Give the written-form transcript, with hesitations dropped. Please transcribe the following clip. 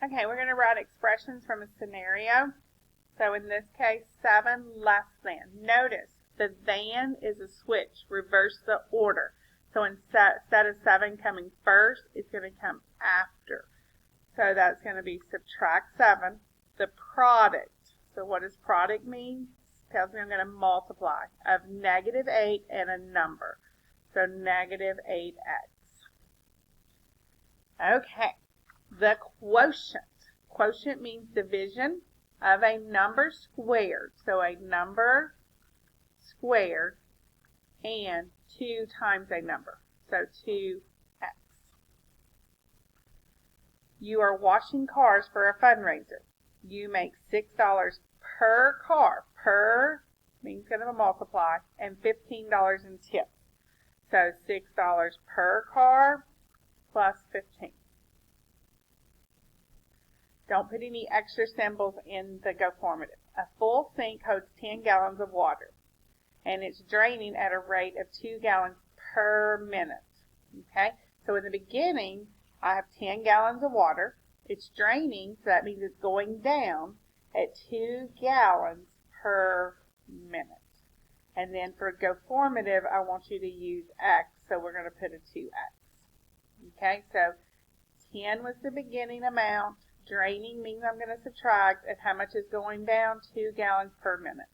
Okay, we're going to write expressions from a scenario. So in this case, 7 less than. Notice the than is a switch. Reverse the order. So instead of 7 coming first, it's going to come after. So that's going to be subtract 7. The product. So what does product mean? It tells me I'm going to multiply of negative 8 and a number. So negative 8x. Okay. The quotient. Quotient means division of a number squared. So a number squared and 2 times a number. So 2x. You are washing cars for a fundraiser. You make $6 per car. Per means going to multiply, and $15 in tips. So $6 per car plus 15. Don't put any extra symbols in the go formative. A full sink holds 10 gallons of water, and it's draining at a rate of 2 gallons per minute. Okay, so in the beginning, I have 10 gallons of water. It's draining, so that means it's going down at 2 gallons per minute. And then for go formative, I want you to use x, so we're going to put a 2x. Okay, so 10 was the beginning amount. Draining means I'm going to subtract, and how much is going down? 2 gallons per minute.